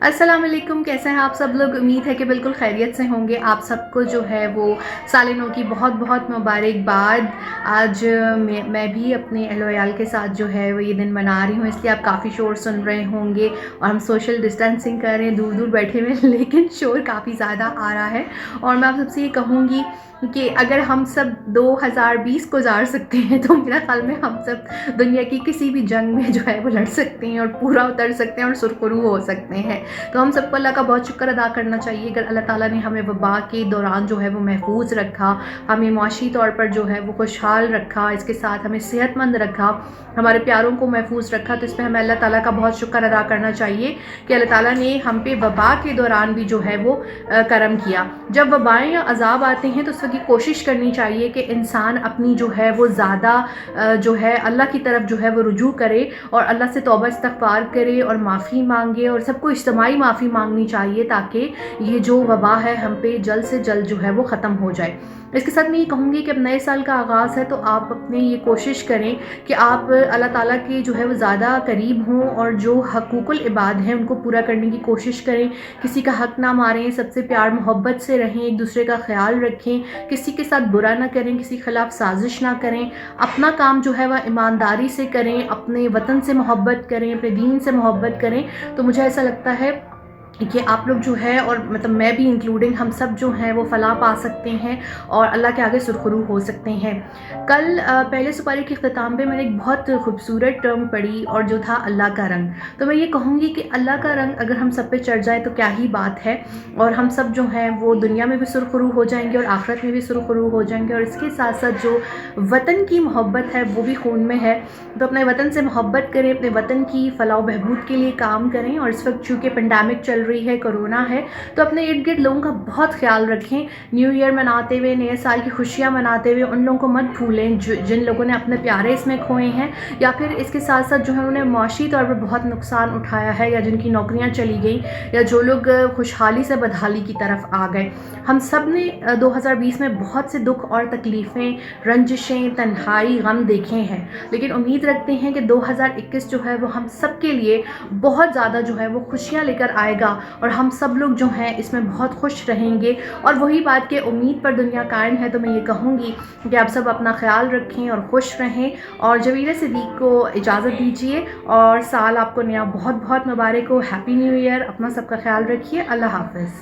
अस्सलाम वालेकुम, कैसे हैं आप सब लोग। उम्मीद है कि बिल्कुल खैरियत से होंगे। आप सबको जो है वो साल नौ की बहुत बहुत मुबारकबाद। आज मैं भी अपने अहलो अयाल के साथ जो है वो ये दिन मना रही हूँ, इसलिए आप काफ़ी शोर सुन रहे होंगे और हम सोशल डिस्टेंसिंग कर रहे हैं, दूर दूर बैठे हुए हैं, लेकिन शोर काफ़ी ज़्यादा आ रहा है। और मैं आप सबसे ये कहूँगी कि अगर हम सब 2020 को गुजार सकते हैं तो मेरा ख्याल में हम सब दुनिया की किसी भी जंग में जो है वो लड़ सकते हैं और पूरा उतर सकते हैं और सुरखरू हो सकते हैं। तो हम सबको अल्लाह का बहुत शुक्र अदा करना चाहिए अगर अल्लाह ताला ने हमें वबा के दौरान जो है वो महफूज रखा, हमें माशी तौर पर जो है वो खुशहाल रखा, इसके साथ हमें सेहतमंद रखा, हमारे प्यारों को महफूज रखा। तो इस पर हमें अल्लाह ताला का बहुत शुक्र अदा करना चाहिए कि अल्लाह ताला ने हम पे वबा के दौरान भी जो है वो करम किया। जब वबाएँ या अज़ाब आते हैं तो उस वक्त की कोशिश करनी चाहिए कि इंसान अपनी जो है वो ज़्यादा जो है अल्लाह की तरफ जो है वो रुजू करे और अल्लाह से तौबा इस्तग़फ़ार करे और माफ़ी मांगे और सबको इज्तिमाई माफ़ी मांगनी चाहिए ताकि ये जो वबा है हम पे जल्द से जल्द जो है वो ख़त्म हो जाए। इसके साथ मैं ये कहूँगी कि अब नए साल का आगाज़ है तो आप अपने ये कोशिश करें कि आप अल्लाह ताला के जो है वो ज़्यादा करीब हों और जो हकूक़ुल इबाद हैं उनको पूरा करने की कोशिश करें। किसी का हक़ ना मारें, सबसे प्यार मोहब्बत से रहें, एक दूसरे का ख़्याल रखें, किसी के साथ बुरा ना करें, किसी के ख़िलाफ़ साजिश ना करें, अपना काम जो है वह ईमानदारी से करें, अपने वतन से मोहब्बत करें, अपने दीन से मोहब्बत करें। तो मुझे ऐसा लगता है कि आप लोग जो है और मतलब मैं भी इंक्लूडिंग हम सब जो हैं वो फ़लाह पा सकते हैं और अल्लाह के आगे सुरखरू हो सकते हैं। कल पहले सुपारी के इख्तिताम पे मैंने एक बहुत खूबसूरत टर्म पढ़ी और जो था अल्लाह का रंग। तो मैं ये कहूँगी कि अल्लाह का रंग अगर हम सब पे चढ़ जाए तो क्या ही बात है और हम सब जो हैं वो दुनिया में भी सुरखरू हो जाएंगे और आखिरत में भी सुरखरू हो जाएंगे। और इसके साथ साथ जो वतन की मोहब्बत है वो भी खून में है। तो अपने वतन से मोहब्बत करें, अपने वतन की फ़लाह बहबूद के लिए काम करें। और इस वक्त चूँकि पेंडेमिक चल रही है, कोरोना है, तो अपने इर्द गिर्द लोगों का बहुत ख्याल रखें। न्यू ईयर मनाते हुए, नए साल की खुशियाँ मनाते हुए उन लोगों को मत भूलें जिन लोगों ने अपने प्यारे इसमें खोए हैं या फिर इसके साथ साथ जो है उन्होंने माशी तौर पर बहुत नुकसान उठाया है या जिनकी नौकरियाँ चली गई या जो लोग खुशहाली से बदहाली की तरफ आ गए। हम सब ने 2020 में बहुत से दुख और तकलीफ़ें, रंजिशें, तन्हाई, गम देखे हैं, लेकिन उम्मीद रखते हैं कि 2021 जो है वो हम सब के लिए बहुत ज़्यादा जो है वो खुशियाँ लेकर आएगा और हम सब लोग जो हैं इसमें बहुत खुश रहेंगे। और वही बात कि उम्मीद पर दुनिया कायम है। तो मैं ये कहूँगी कि आप सब अपना ख्याल रखें और खुश रहें और जमीला सिद्दीक़ को इजाज़त दीजिए और साल आपको नया बहुत बहुत मुबारक हो। Happy new year. अपना सबका ख्याल रखिए। अल्लाह हाफ़िज़।